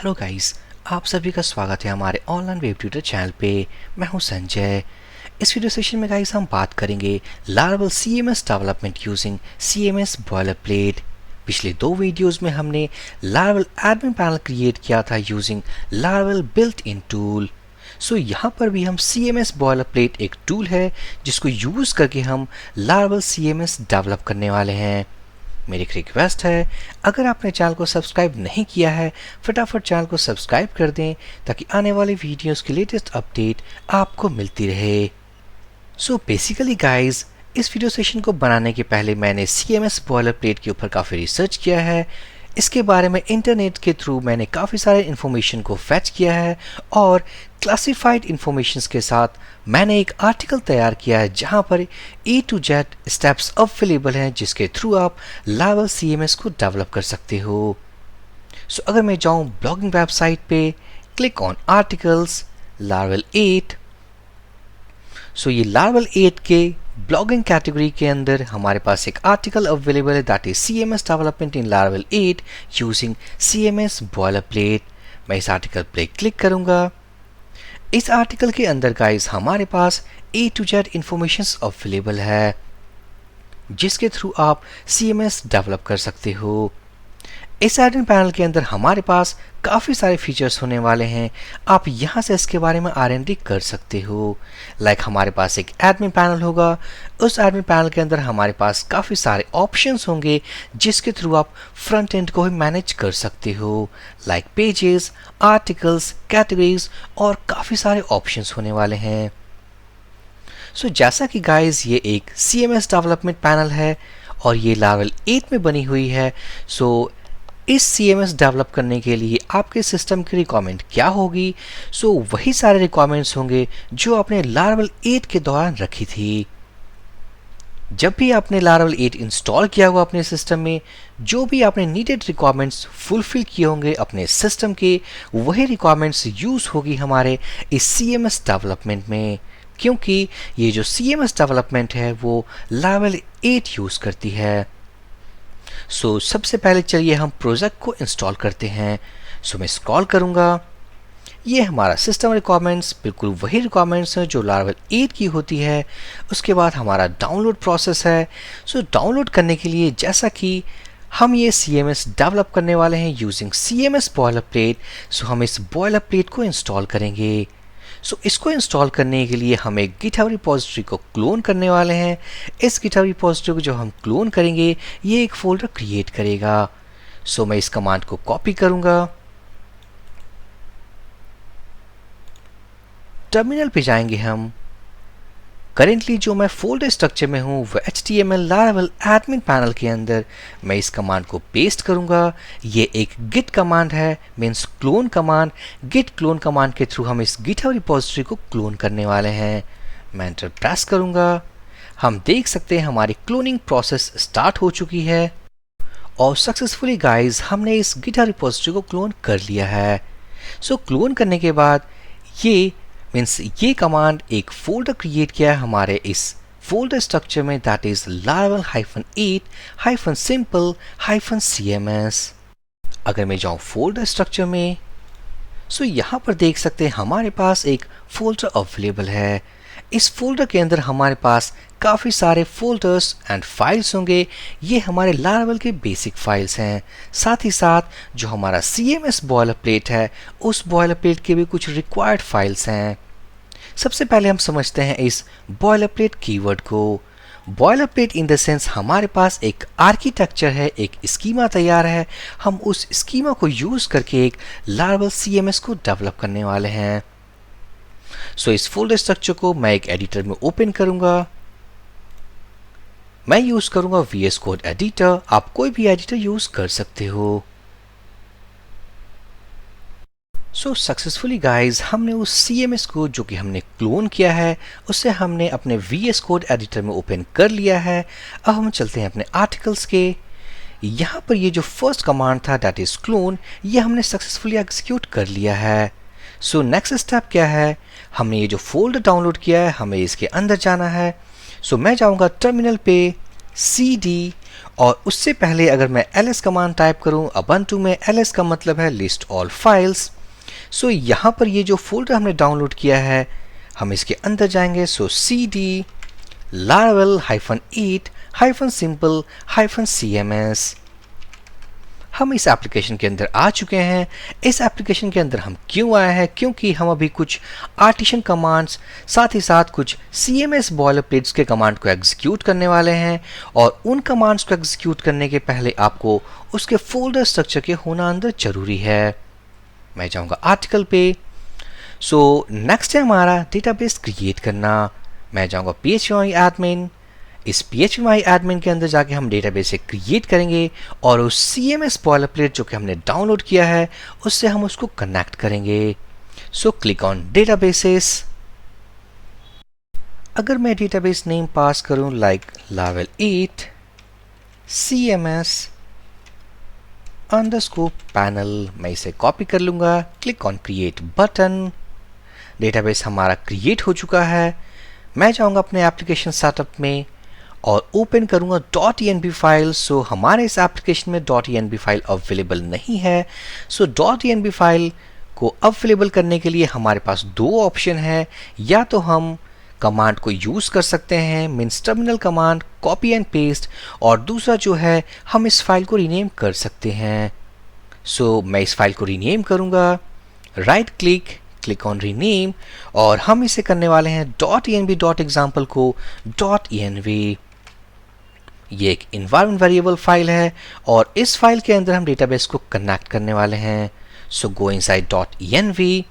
Hello guys, आप सभी का स्वागत है हमारे ऑनलाइन वेब ट्यूटर चैनल पे। मैं हूं संजय। इस वीडियो सेशन में गाइस हम बात करेंगे Laravel CMS development using CMS boilerplate. पिछले दो वीडियोस में हमने लारावेल एडमिन पैनल क्रिएट किया था using Laravel built in tool. So यहाँ पर भी हम CMS बॉयलरप्लेट एक टूल है जिसको यूज़ करके हम लारावेल CMS डेवलप करने वाले हैं। मेरी एक रिक्वेस्ट है, अगर आपने चैनल को सब्सक्राइब नहीं किया है फटाफट चैनल को सब्सक्राइब कर दें ताकि आने वाली वीडियोस की लेटेस्ट अपडेट आपको मिलती रहे। सो बेसिकली गाइस, इस वीडियो सेशन को बनाने के पहले मैंने CMS बॉयलरप्लेट के ऊपर काफ़ी रिसर्च किया है। इसके बारे में इंटरनेट के थ्रू मैंने काफ़ी सारे इन्फॉर्मेशन को फैच किया है और क्लासिफाइड इन्फॉर्मेशंस के साथ मैंने एक आर्टिकल तैयार किया है जहां पर A to Z steps available हैं जिसके थ्रू आप लारावेल CMS को डेवलप कर सकते हो। सो अगर मैं जाऊं ब्लॉगिंग वेबसाइट पे, क्लिक ऑन आर्टिकल्स लारावेल 8। सो ये लारावेल 8 के ब्लॉगिंग कैटेगरी के अंदर हमारे पास एक आर्टिकल अवेलेबल है that is CMS development in Laravel 8 using CMS boilerplate. मैं इस आर्टिकल पे क्लिक करूंगा। इस आर्टिकल के अंदर गाइस हमारे पास A to Z informations available है जिसके थ्रू आप CMS डेवलप कर सकते हो। इस एडमिन पैनल के अंदर हमारे पास काफ़ी सारे फीचर्स होने वाले हैं। आप यहाँ से इसके बारे में R&D कर सकते हो। लाइक हमारे पास एक एडमिन पैनल होगा, उस एडमिन पैनल के अंदर हमारे पास काफ़ी सारे ऑप्शंस होंगे जिसके थ्रू आप फ्रंट एंड को भी मैनेज कर सकते हो। लाइक पेजेस, आर्टिकल्स, कैटेगरीज और काफ़ी सारे ऑप्शंस होने वाले हैं। सो जैसा कि गाइज ये एक CMS डेवलपमेंट पैनल है और ये लारावेल 8 में बनी हुई है। सो इस CMS डेवलप करने के लिए आपके सिस्टम की रिक्वायरमेंट क्या होगी? सो वही सारे रिक्वायरमेंट्स होंगे जो आपने लारावेल 8 के दौरान रखी थी। जब भी आपने लारावेल 8 इंस्टॉल किया होगा अपने सिस्टम में, जो भी आपने नीडेड रिक्वायरमेंट्स फुलफिल किए होंगे अपने सिस्टम के, वही रिक्वायरमेंट्स यूज़ होगी हमारे इस CMS डेवलपमेंट में, क्योंकि ये जो CMS डेवलपमेंट है वो लारावेल 8 यूज़ करती है। सो सबसे पहले चलिए हम प्रोजेक्ट को इंस्टॉल करते हैं। सो मैं स्क्रॉल करूंगा। ये हमारा सिस्टम रिक्वायरमेंट्स बिल्कुल वही रिक्वायरमेंट्स हैं जो लारावेल 8 की होती है। उसके बाद हमारा डाउनलोड प्रोसेस है। सो डाउनलोड करने के लिए जैसा कि हम ये CMS डेवलप करने वाले हैं यूजिंग CMS बॉयलरप्लेट, सो हम इस बॉयलरप्लेट को इंस्टॉल करेंगे। सो इसको इंस्टॉल करने के लिए हम एक गिटहब रिपोजिटरी को क्लोन करने वाले हैं। इस गिटहब रिपोजिटरी को जो हम क्लोन करेंगे ये एक फोल्डर क्रिएट करेगा। सो मैं इस कमांड को कॉपी करूंगा, टर्मिनल पे जाएंगे हम। करेंटली जो मैं फोल्डर स्ट्रक्चर में हूँ वो HTML लारावेल एडमिन पैनल के अंदर मैं इस कमांड को पेस्ट करूंगा। ये एक गिट कमांड है, means clone command. Git clone command के थ्रू हम इस गिटहब रिपोजिटरी को क्लोन करने वाले हैं। मैं एंटर प्रेस करूंगा। हम देख सकते हैं हमारी क्लोनिंग प्रोसेस स्टार्ट हो चुकी है और सक्सेसफुली गाइज हमने इस गिटहब रिपोजिटरी को क्लोन कर लिया है। सो क्लोन करने के बाद ये कमांड एक फोल्डर क्रिएट किया है हमारे इस फोल्डर स्ट्रक्चर में दैट इज लारावेल -8-simple-cms। अगर मैं जाऊं फोल्डर स्ट्रक्चर में, सो यहाँ पर देख सकते हैं हमारे पास एक फोल्डर अवेलेबल है। इस फोल्डर के अंदर हमारे पास काफ़ी सारे फोल्डर्स एंड फाइल्स होंगे। ये हमारे लारावेल के बेसिक फाइल्स हैं। साथ ही साथ जो हमारा CMS बॉयलरप्लेट है उस बॉयलरप्लेट के भी कुछ रिक्वायर्ड फाइल्स हैं। सबसे पहले हम समझते हैं इस बॉयलरप्लेट कीवर्ड को। बॉयलरप्लेट इन द सेंस हमारे पास एक आर्किटेक्चर है, एक स्कीमा तैयार है। हम उस स्कीमा को यूज़ करके एक लारावेल CMS को डेवलप करने वाले हैं। सो इस फोल्डर स्ट्रक्चर को मैं एक एडिटर में ओपन करूंगा। मैं यूज करूंगा VS कोड एडिटर। आप कोई भी एडिटर यूज कर सकते हो। सो सक्सेसफुली गाइज हमने उस CMS को जो कि हमने क्लोन किया है उसे हमने अपने VS कोड एडिटर में ओपन कर लिया है। अब हम चलते हैं अपने आर्टिकल्स के। यहाँ पर ये जो फर्स्ट कमांड था दैट इज क्लोन, ये हमने सक्सेसफुली एग्जीक्यूट कर लिया है। सो नेक्स्ट स्टेप क्या है? हमने ये जो फोल्डर डाउनलोड किया है हमें इसके अंदर जाना है। सो मैं जाऊंगा टर्मिनल पे CD और उससे पहले अगर मैं ls कमांड टाइप करूं, ubuntu में ls का मतलब है लिस्ट ऑल फाइल्स। सो यहाँ पर ये जो फोल्डर हमने डाउनलोड किया है, हम इसके अंदर जाएंगे। सो cd laravel -8 -simple -cms। हम इस एप्लीकेशन के अंदर आ चुके हैं। इस एप्लीकेशन के अंदर हम क्यों आए हैं? क्योंकि हम अभी कुछ आर्टिशन कमांड्स, साथ ही साथ कुछ CMS बॉयलरप्लेट्स के कमांड को एग्जीक्यूट करने वाले हैं। और उन कमांड्स को एग्जीक्यूट करने के पहले आपको उसके फोल्डर स्ट्रक्चर के होना अंदर जरूरी है। मैं जाऊंगा आर्टिकल पे। सो नेक्स्ट है हमारा डेटाबेस क्रिएट करना। मैं जाऊंगा phpMyAdmin। इस phpMyAdmin के अंदर जाके हम डेटाबेस से क्रिएट करेंगे और उस CMS बॉयलरप्लेट जो कि हमने डाउनलोड किया है उससे हम उसको कनेक्ट करेंगे। सो क्लिक ऑन डेटाबेसेस। अगर मैं डेटाबेस नेम पास करूं like laravel 8 CMS underscore panel, मैं इसे कॉपी कर लूंगा। Click on create button. Database हमारा क्रिएट हो चुका है। मैं जाऊंगा अपने एप्लीकेशन सेटअप में और ओपन करूंगा .env फाइल। सो हमारे इस एप्लीकेशन में .env फाइल अवेलेबल नहीं है। सो .env फाइल को अवेलेबल करने के लिए हमारे पास दो ऑप्शन है। या तो हम कमांड को यूज कर सकते हैं, means terminal command copy and paste, और दूसरा जो है हम इस फाइल को रीनेम कर सकते हैं। सो मैं इस फाइल को रीनेम करूंगा। राइट क्लिक ऑन रीनेम, और हम इसे करने वाले हैं .env.example को .env। ये एक इन्वायरमेंट वेरिएबल फाइल है और इस फाइल के अंदर हम डेटाबेस को कनेक्ट करने वाले हैं। सो गो इनसाइड .env,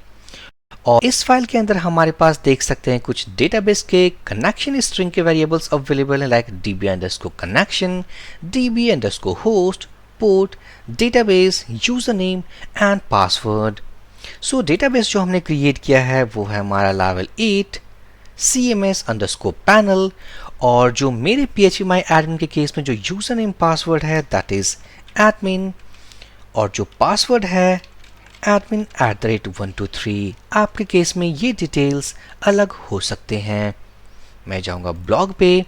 और इस फाइल के अंदर हमारे पास देख सकते हैं कुछ डेटाबेस के कनेक्शन स्ट्रिंग के वेरिएबल्स अवेलेबल हैं, like db_connection, db_host, port, database, user name and password. So database जो हमने क्रिएट किया है वो है हमारा laravel 8 CMS_panel, और जो मेरे phpMyAdmin के केस में जो यूजर नेम पासवर्ड है दैट इज admin, और जो पासवर्ड है admin@123। आपके केस में ये डिटेल्स अलग हो सकते हैं। मैं जाऊंगा ब्लॉग पे।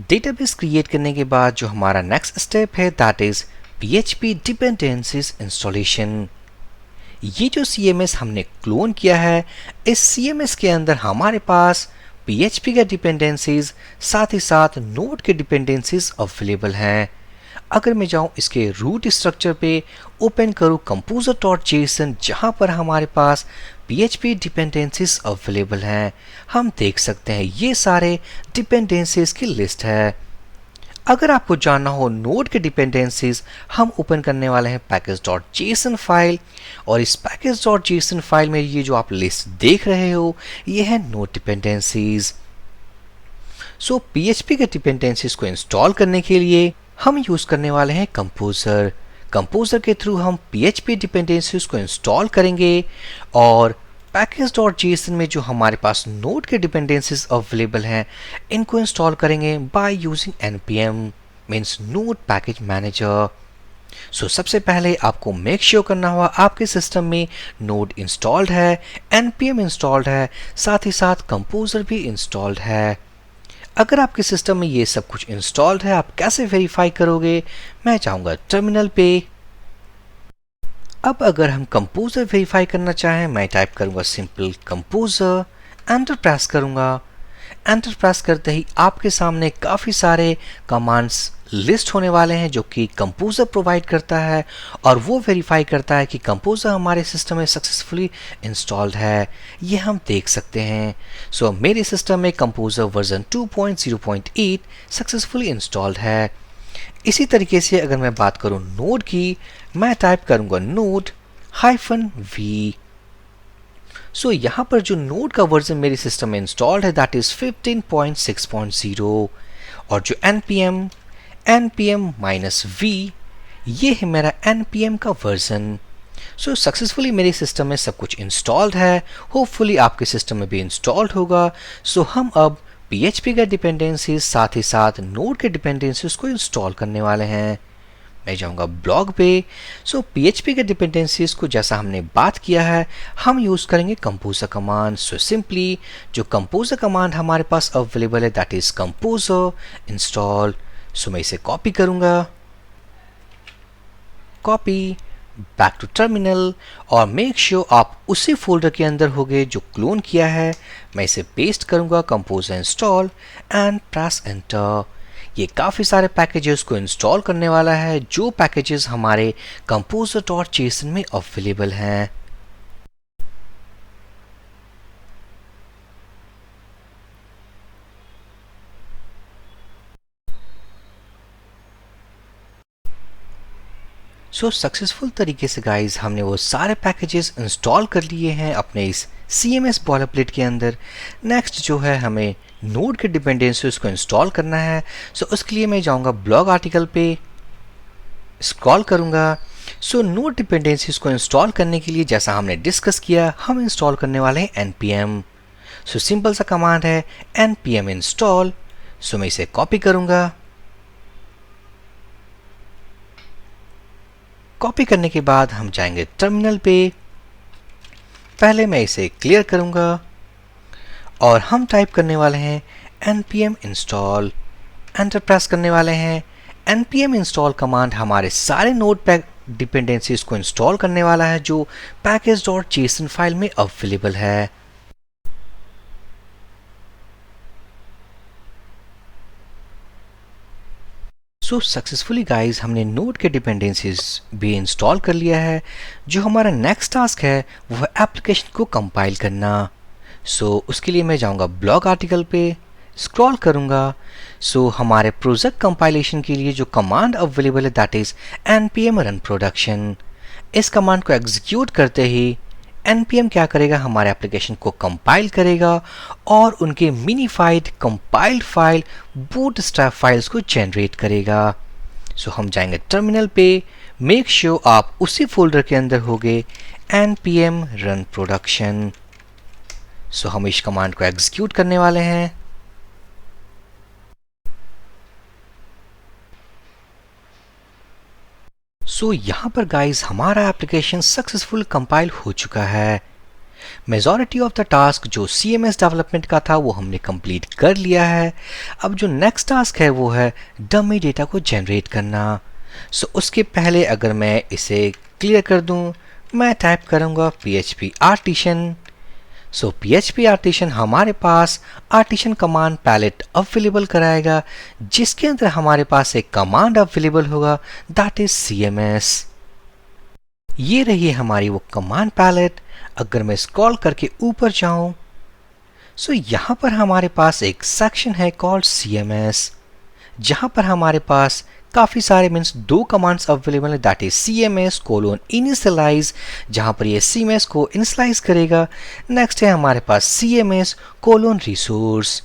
डेटाबेस क्रिएट करने के बाद जो हमारा नेक्स्ट स्टेप है that is PHP dependencies installation. ये जो CMS हमने क्लोन किया है, इस CMS के अंदर हमारे पास PHP के डिपेंडेंसीज साथ ही साथ नोड के डिपेंडेंसीज अवेलेबल हैं। अगर मैं जाऊं इसके रूट स्ट्रक्चर पे, ओपन करूं composer.json, जहां पर हमारे पास PHP डिपेंडेंसीज अवेलेबल हैं, हम देख सकते हैं ये सारे डिपेंडेंसीज की लिस्ट है। अगर आपको जानना हो नोड के डिपेंडेंसीज, हम ओपन करने वाले हैं package.json फाइल, और इस package.json फाइल में ये जो आप लिस्ट देख रहे हो ये है नोड डिपेंडेंसीज। सो PHP के डिपेंडेंसीज को इंस्टॉल करने के लिए हम यूज करने वाले हैं कंपोजर। कंपोजर के थ्रू हम PHP डिपेंडेंसीज को इंस्टॉल करेंगे, और package.json में जो हमारे पास नोड के डिपेंडेंसीज अवेलेबल हैं इनको इंस्टॉल करेंगे by using npm, means node package manager. So सबसे पहले आपको मेक श्योर करना होगा आपके सिस्टम में नोड इंस्टॉल्ड है, npm इंस्टॉल्ड है, साथ ही साथ कंपोजर भी इंस्टॉल्ड है। अगर आपके सिस्टम में ये सब कुछ इंस्टॉल्ड है, आप कैसे वेरीफाई करोगे? मैं चाहूंगा टर्मिनल पे। अब अगर हम कंपोजर वेरीफाई करना चाहें, मैं टाइप करूंगा सिंपल कंपोजर, एंटर प्रेस करूंगा। एंटर प्रेस करते ही आपके सामने काफ़ी सारे कमांड्स लिस्ट होने वाले हैं जो कि कंपोजर प्रोवाइड करता है, और वो वेरीफाई करता है कि कंपोजर हमारे सिस्टम में सक्सेसफुली इंस्टॉल्ड है। ये हम देख सकते हैं। सो मेरे सिस्टम में कंपोजर वर्जन 2.0.8 सक्सेसफुली इंस्टॉल्ड है। इसी तरीके से अगर मैं बात करूं नोड की, मैं टाइप करूंगा node-v। सो यहाँ पर जो नोड का वर्जन मेरे सिस्टम में इंस्टॉल्ड है दैट इज 15.6.0, और जो npm-v ये है मेरा npm का वर्जन। सो सक्सेसफुली मेरे सिस्टम में सब कुछ इंस्टॉल्ड है। होपफुली आपके सिस्टम में भी इंस्टॉल्ड होगा। सो हम अब PHP का डिपेंडेंसीज साथ ही साथ नोड के डिपेंडेंसीज को इंस्टॉल करने वाले हैं। मैं जाऊंगा ब्लॉग पे। सो PHP के डिपेंडेंसीज को जैसा हमने बात किया है, हम यूज़ करेंगे कंपोजर कमांड। सो सिंपली जो कंपोजर कमांड हमारे पास अवेलेबल है दैट इज़ कंपोजर इंस्टॉल। सो मैं इसे कॉपी करूंगा, कॉपी बैक टू टर्मिनल, और मेक श्योर आप उसी फोल्डर के अंदर होगे जो क्लोन किया है। मैं इसे पेस्ट करूंगा composer install and press enter. ये काफ़ी सारे पैकेजेस को इंस्टॉल करने वाला है जो पैकेजेस हमारे composer.json में अवेलेबल हैं। सो सक्सेसफुल तरीके से गाइज हमने वो सारे पैकेजेस इंस्टॉल कर लिए हैं अपने इस CMS बॉयलरप्लेट के अंदर। नेक्स्ट जो है हमें नोड के डिपेंडेंसीज को इंस्टॉल करना है। सो उसके लिए मैं जाऊंगा ब्लॉग आर्टिकल पे, स्क्रॉल करूंगा। सो नोड डिपेंडेंसीज को इंस्टॉल करने के लिए जैसा हमने डिस्कस किया, हम इंस्टॉल करने वाले हैं npm। सो सिंपल सा कमांड है npm इंस्टॉल। सो मैं इसे कॉपी करूंगा, कॉपी करने के बाद हम जाएंगे टर्मिनल पे। पहले मैं इसे क्लियर करूंगा और हम टाइप करने वाले हैं npm इंस्टॉल। एंटर प्रेस करने वाले हैं। npm इंस्टॉल कमांड हमारे सारे नोड पैक डिपेंडेंसीज को इंस्टॉल करने वाला है जो package.json फाइल में अवेलेबल है। सो सक्सेसफुली गाइज हमने नोड के डिपेंडेंसीज भी इंस्टॉल कर लिया है। जो हमारा नेक्स्ट टास्क है वो है एप्लीकेशन को कंपाइल करना। सो उसके लिए मैं जाऊंगा ब्लॉग आर्टिकल पे, स्क्रॉल करूंगा। सो हमारे प्रोजेक्ट कंपाइलेशन के लिए जो कमांड अवेलेबल है that is npm run production। इस कमांड को एग्जीक्यूट करते ही npm क्या करेगा, हमारे एप्लीकेशन को कंपाइल करेगा और उनके minified compiled file bootstrap files को जनरेट करेगा। सो हम जाएंगे टर्मिनल पे। मेक श्योर आप उसी फोल्डर के अंदर होगे npm run production। सो हम इस कमांड को एग्जीक्यूट करने वाले हैं। सो यहाँ पर गाइज हमारा एप्लीकेशन सक्सेसफुल कंपाइल हो चुका है। मेजॉरिटी ऑफ द टास्क जो CMS डेवलपमेंट का था वो हमने कंप्लीट कर लिया है। अब जो नेक्स्ट टास्क है वो है डमी डेटा को जनरेट करना। सो उसके पहले अगर मैं इसे क्लियर कर दूं, मैं टाइप करूंगा PHP आर्टिशन। सो PHP आर्टिशन हमारे पास आर्टिशन कमांड पैलेट अवेलेबल कराएगा जिसके अंदर हमारे पास एक कमांड अवेलेबल होगा दैट इज CMS। ये रही हमारी वो कमांड पैलेट। अगर मैं स्क्रॉल करके ऊपर जाऊं, सो यहाँ पर हमारे पास एक सेक्शन है कॉल्ड CMS जहाँ पर हमारे पास काफ़ी सारे मीन्स दो कमांड्स अवेलेबल है दैट इज CMS इनिशियलाइज, जहाँ पर ये CMS को इनिशियलाइज करेगा। नेक्स्ट है हमारे पास CMS रिसोर्स।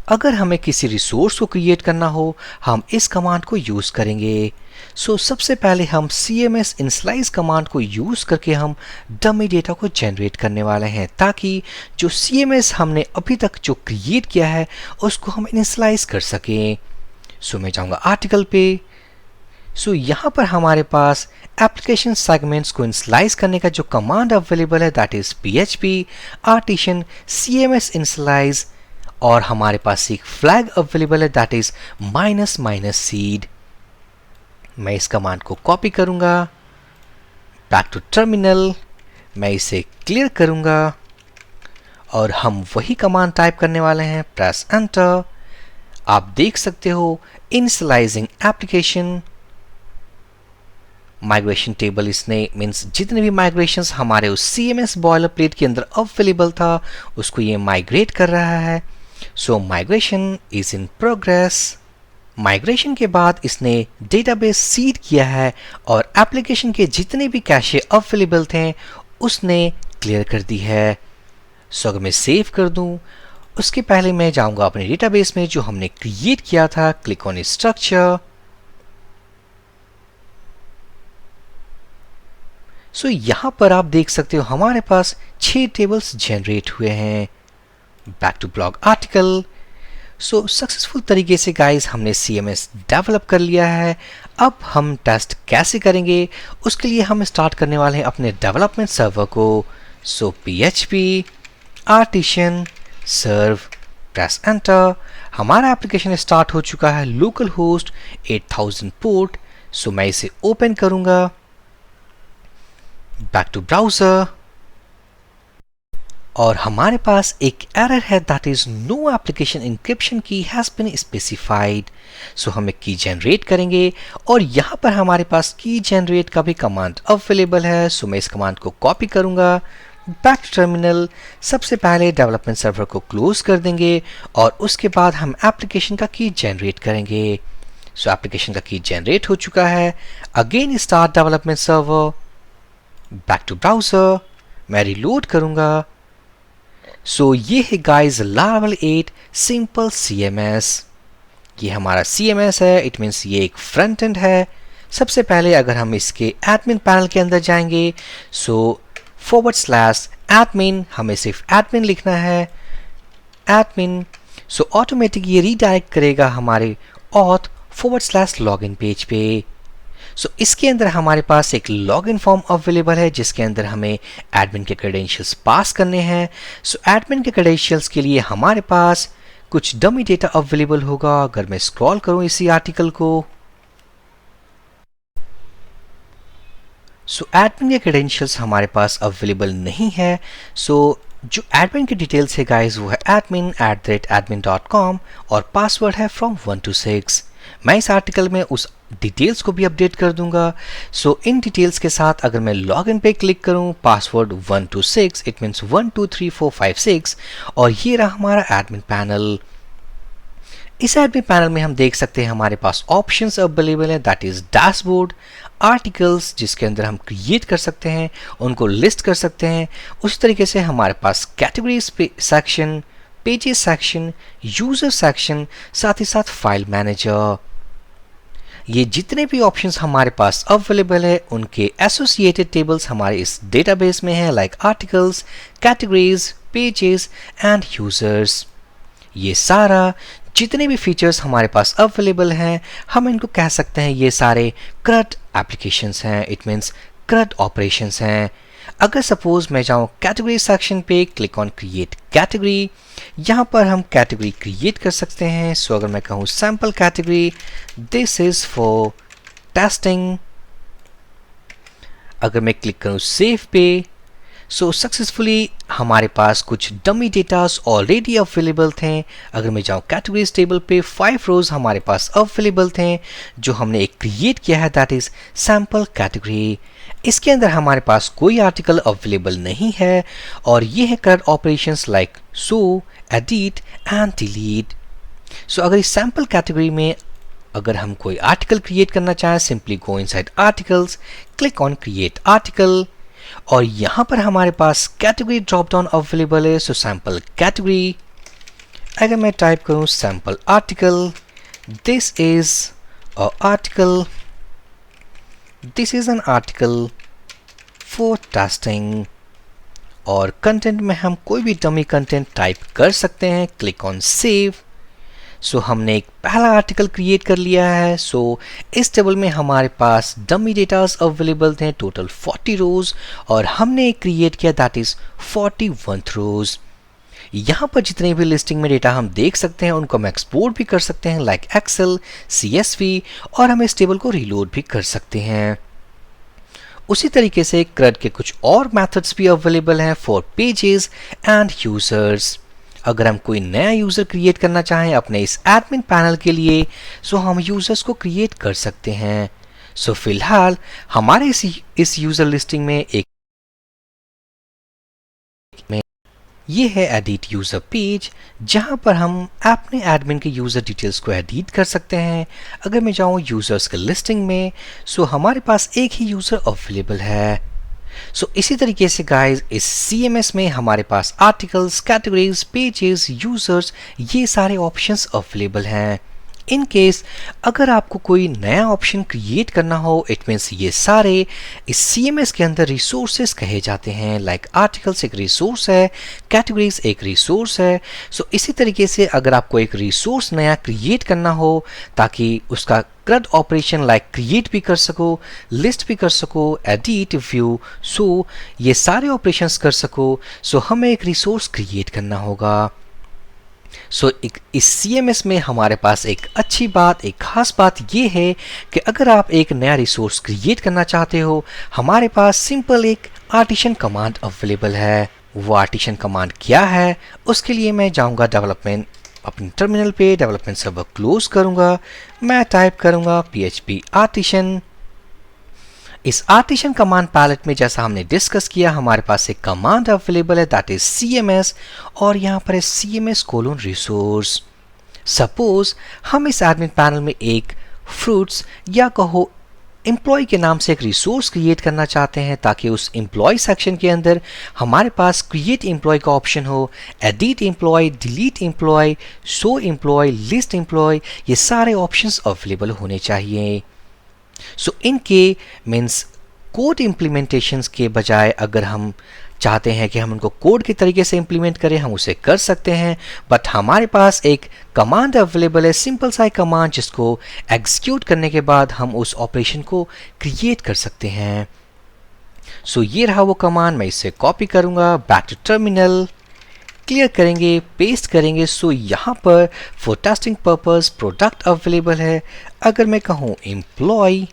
अगर हमें किसी रिसोर्स को क्रिएट करना हो हम इस कमांड को यूज़ करेंगे। सो सबसे पहले हम CMS इनिशियलाइज कमांड को यूज़ करके हम डमी डेटा को जनरेट करने वाले हैं ताकि जो CMS हमने अभी तक जो क्रिएट किया है उसको हम इनिशियलाइज कर सकें। सो मैं जाऊंगा आर्टिकल पे। सो यहाँ पर हमारे पास एप्लीकेशन सेगमेंट्स को इनिशियलाइज करने का जो कमांड अवेलेबल है that is PHP artisan CMS initialise, और हमारे पास एक फ्लैग अवेलेबल है दैट इज -seed। मैं इस कमांड को कॉपी करूंगा, बैक टू टर्मिनल, मैं इसे क्लियर करूंगा और हम वही कमांड टाइप करने वाले हैं, प्रेस एंटर। आप देख सकते हो इनिशियलाइजिंग एप्लीकेशन माइग्रेशन टेबल। इसने मीन्स जितने भी माइग्रेशंस हमारे उस CMS बॉयलरप्लेट के अंदर अवेलेबल था उसको ये माइग्रेट कर रहा है। So migration is in progress. Migration के बाद इसने डेटाबेस सीड किया है और एप्लीकेशन के जितने भी कैशे अवेलेबल थे उसने क्लियर कर दी है। सो अगर मैं सेव कर दूं, उसके पहले मैं जाऊंगा अपने डेटाबेस में जो हमने क्रिएट किया था, क्लिक ऑन स्ट्रक्चर। सो यहां पर आप देख सकते हो हमारे पास 6 टेबल्स जनरेट हुए हैं। Back to blog article. So successful तरीके से गाइस हमने CMS डेवलप कर लिया है। अब हम टेस्ट कैसे करेंगे, उसके लिए हम स्टार्ट करने वाले हैं अपने डेवलपमेंट सर्वर को। सो php artisan serve, press enter. हमारा एप्लीकेशन स्टार्ट हो चुका है लोकल होस्ट 8000 पोर्ट। सो मैं इसे ओपन करूंगा, बैक टू ब्राउजर, और हमारे पास एक एरर है that is no application encryption key has been specified. So हम एक की जनरेट करेंगे और यहाँ पर हमारे पास की जनरेट का भी कमांड अवेलेबल है। सो मैं इस कमांड को कॉपी करूंगा, बैक टू टर्मिनल। सबसे पहले डेवलपमेंट सर्वर को क्लोज कर देंगे और उसके बाद हम एप्लीकेशन का की जनरेट करेंगे। सो एप्लीकेशन का की जनरेट हो चुका है। Again start development server, back to browser, मैं रिलोड करूंगा। सो ये है गाइस Laravel 8 सिंपल CMS। ये हमारा CMS है, इट मीन्स ये एक फ्रंट एंड है। सबसे पहले अगर हम इसके एडमिन पैनल के अंदर जाएंगे, सो /admin, हमें सिर्फ एडमिन लिखना है, एडमिन। सो ऑटोमेटिक ये रीडायरेक्ट करेगा हमारे auth/login पेज पे। सो इसके अंदर हमारे पास एक लॉगिन फॉर्म अवेलेबल है जिसके अंदर हमें एडमिन के क्रेडेंशियल्स पास करने हैं। सो एडमिन के क्रेडेंशियल्स के लिए हमारे पास कुछ डमी डेटा अवेलेबल होगा। अगर मैं स्क्रॉल करूं इसी आर्टिकल को, सो एडमिन के क्रेडेंशियल्स हमारे पास अवेलेबल नहीं है। सो जो एडमिन की डिटेल्स है गाइस वो है admin@admin.com और पासवर्ड है from 1 to 6। मैं इस आर्टिकल में उस डिटेल्स को भी अपडेट कर दूंगा। सो इन डिटेल्स के साथ अगर मैं लॉगिन पे क्लिक करूं, पासवर्ड 1 to 6, इट मीन्स 1 2 3 4 5 6, और ये रहा हमारा एडमिन पैनल। इस एडमिन पैनल में हम देख सकते हैं हमारे पास ऑप्शंस अवेलेबल है, दैट इज डैशबोर्ड, आर्टिकल्स जिसके अंदर हम क्रिएट कर सकते हैं, उनको लिस्ट कर सकते हैं। उसी तरीके से हमारे पास categories section, pages section, user section, साथ ही साथ फाइल मैनेजर। ये जितने भी ऑप्शंस हमारे पास अवेलेबल है उनके एसोसिएटेड टेबल्स हमारे इस डेटाबेस में है, like articles, categories, pages and users. ये सारा जितने भी फीचर्स हमारे पास अवेलेबल हैं, हम इनको कह सकते हैं ये सारे CRUD एप्लीकेशंस हैं, इट मीन्स CRUD ऑपरेशंस हैं। अगर सपोज मैं जाऊँ कैटेगरी सेक्शन पे, क्लिक ऑन क्रिएट कैटेगरी, यहाँ पर हम कैटेगरी क्रिएट कर सकते हैं। सो अगर मैं कहूँ sample category, this is for testing, अगर मैं क्लिक करूँ सेव पे, सो सक्सेसफुली हमारे पास कुछ डमी डेटास ऑलरेडी अवेलेबल थे। अगर मैं जाऊँ कैटेगरीज टेबल पे, 5 रोज हमारे पास अवेलेबल थे जो हमने एक क्रिएट किया है, दैट इज सैम्पल कैटेगरी। इसके अंदर हमारे पास कोई आर्टिकल अवेलेबल नहीं है और ये है CRUD operations like show, edit and delete. So अगर इस सैम्पल कैटेगरी में अगर हम कोई आर्टिकल क्रिएट करना चाहें, simply go inside articles, click on create article, और यहाँ पर हमारे पास कैटेगरी ड्रॉप डाउन अवेलेबल है। सो सैम्पल कैटेगरी, अगर मैं टाइप करूँ sample article, this is a article, this is an article for testing, और कंटेंट में हम कोई भी डमी कंटेंट टाइप कर सकते हैं, क्लिक ऑन सेव। सो हमने एक पहला आर्टिकल क्रिएट कर लिया है। सो इस टेबल में हमारे पास डमी डेटास अवेलेबल थे, टोटल 40 रोज, और हमने एक क्रिएट किया दैट इज 41 रोज। यहाँ पर जितने भी लिस्टिंग में डेटा हम देख सकते हैं उनको हम एक्सपोर्ट भी कर सकते हैं, लाइक एक्सेल, CSV, और हम इस टेबल को रीलोड भी कर सकते हैं। उसी तरीके से CRUD के कुछ और मेथड्स भी अवेलेबल हैं फॉर पेजेस एंड यूजर्स। अगर हम कोई नया यूजर क्रिएट करना चाहें अपने इस एडमिन पैनल के लिए, सो हम यूजर्स को क्रिएट कर सकते हैं। सो फिलहाल हमारे इस यूजर लिस्टिंग में एक ये है एडिट यूजर पेज, जहां पर हम अपने एडमिन के यूजर डिटेल्स को एडिट कर सकते हैं। अगर मैं जाऊं यूजर्स के लिस्टिंग में, सो हमारे पास एक ही यूजर अवेलेबल है। सो इसी तरीके से गाइस इस CMS में हमारे पास आर्टिकल्स, कैटेगरीज, पेजेस, यूजर्स, ये सारे ऑप्शंस अवेलेबल हैं। इन केस अगर आपको कोई नया ऑप्शन क्रिएट करना हो, इट मीन्स ये सारे इस CMS के अंदर रिसोर्सेस कहे जाते हैं। लाइक आर्टिकल्स एक रिसोर्स है, कैटेगरीज एक रिसोर्स है। सो इसी तरीके से अगर आपको एक रिसोर्स नया क्रिएट करना हो ताकि उसका CRUD ऑपरेशन लाइक क्रिएट भी कर सको, लिस्ट भी कर सको, एडिट, व्यू, सो ये सारे ऑपरेशंस कर सको, सो हमें एक रिसोर्स क्रिएट करना होगा। सो इस CMS में हमारे पास एक अच्छी बात, एक खास बात ये है कि अगर आप एक नया रिसोर्स क्रिएट करना चाहते हो, हमारे पास सिंपल एक आर्टिशन कमांड अवेलेबल है। वो आर्टिशन कमांड क्या है, उसके लिए मैं जाऊंगा डेवलपमेंट, अपने टर्मिनल पे डेवलपमेंट सर्वर क्लोज करूंगा, मैं टाइप करूंगा PHP आर्टिशन। इस आर्टिशन कमांड पैलेट में जैसा हमने डिस्कस किया, हमारे पास एक कमांड अवेलेबल है दैट इज CMS, और यहाँ पर है CMS: रिसोर्स। सपोज हम इस एडमिन पैनल में एक फ्रूट्स या कहो एम्प्लॉय के नाम से एक रिसोर्स क्रिएट करना चाहते हैं ताकि उस एम्प्लॉय सेक्शन के अंदर हमारे पास क्रिएट एम्प्लॉय का ऑप्शन हो, edit employee, delete employee, show employee, list employee, ये सारे ऑप्शंस अवेलेबल होने चाहिए। सो इनके मीन्स कोड इम्प्लीमेंटेशंस के बजाय अगर हम चाहते हैं कि हम उनको कोड के तरीके से इम्प्लीमेंट करें, हम उसे कर सकते हैं, बट हमारे पास एक कमांड अवेलेबल है, सिंपल सा कमांड जिसको एग्जीक्यूट करने के बाद हम उस ऑपरेशन को क्रिएट कर सकते हैं। सो ये रहा वो कमांड, मैं इसे कॉपी करूंगा, बैक टू टर्मिनल, क्लियर करेंगे, पेस्ट करेंगे। सो यहाँ पर for testing purpose product available है। अगर मैं कहूँ employee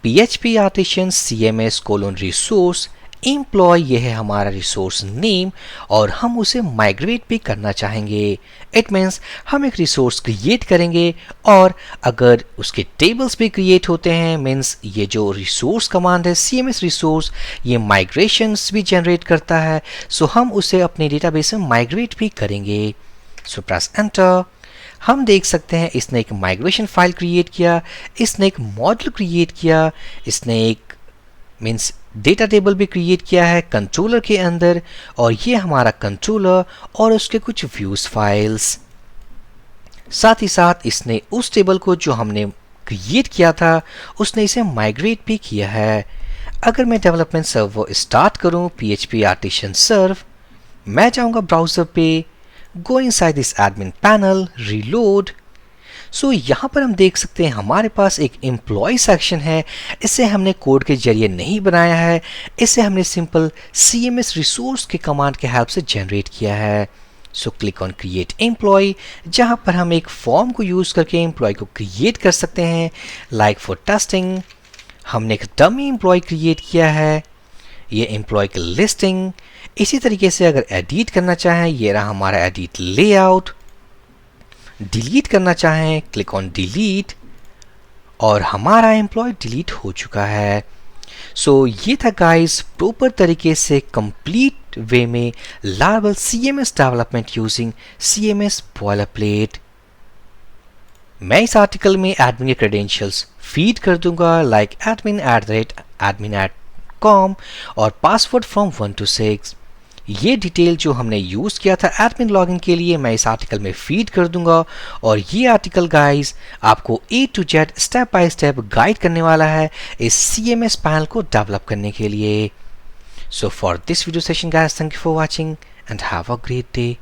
PHP artisan CMS: resource employee, ये है हमारा रिसोर्स नेम, और हम उसे माइग्रेट भी करना चाहेंगे। इट मीन्स हम एक रिसोर्स क्रिएट करेंगे और अगर उसके टेबल्स भी क्रिएट होते हैं, मीन्स ये जो रिसोर्स कमांड है CMS रिसोर्स, ये माइग्रेशंस भी जनरेट करता है, सो हम उसे अपने डेटाबेस में माइग्रेट भी करेंगे। सो प्रेस एंटर। हम देख सकते हैं इसने एक माइग्रेशन फाइल क्रिएट किया, इसने एक मॉडल क्रिएट किया, इसने एक मीन्स डेटा टेबल भी क्रिएट किया है कंट्रोलर के अंदर, और ये हमारा कंट्रोलर और उसके कुछ व्यूज फाइल्स। साथ ही साथ इसने उस टेबल को जो हमने क्रिएट किया था, उसने इसे माइग्रेट भी किया है। अगर मैं डेवलपमेंट सर्वर स्टार्ट करूं PHP आर्टिशन सर्व, मैं जाऊंगा ब्राउजर पे, go inside this admin panel, reload. So यहाँ पर हम देख सकते हैं हमारे पास एक एम्प्लॉय सेक्शन है। इसे हमने कोड के जरिए नहीं बनाया है, इसे हमने सिंपल CMS रिसोर्स के कमांड के हेल्प से जनरेट किया है। So click on create employee, जहाँ पर हम एक फॉर्म को यूज करके एम्प्लॉय को क्रिएट कर सकते हैं। लाइक फॉर टेस्टिंग हमने एक डमी एम्प्लॉय क्रिएट किया है, ये एम्प्लॉय की लिस्टिंग। इसी तरीके से अगर एडिट करना चाहें, ये रहा हमारा एडिट लेआउट। डिलीट करना चाहें, क्लिक ऑन डिलीट, और हमारा एम्प्लॉय डिलीट हो चुका है। सो ये था गाइस प्रॉपर तरीके से कंप्लीट वे में larval CMS development using CMS boilerplate. मैं इस आर्टिकल में एडमिन के क्रेडेंशियल्स फीड कर दूंगा, लाइक admin@admin.com और पासवर्ड फ्रॉम 1 to 6। ये डिटेल जो हमने यूज़ किया था एडमिन लॉगिन के लिए, मैं इस आर्टिकल में फीड कर दूंगा, और ये आर्टिकल गाइस आपको A to Z step by step guide करने वाला है इस CMS पैनल को डेवलप करने के लिए। So for this video session guys, thank you for watching and have a great day.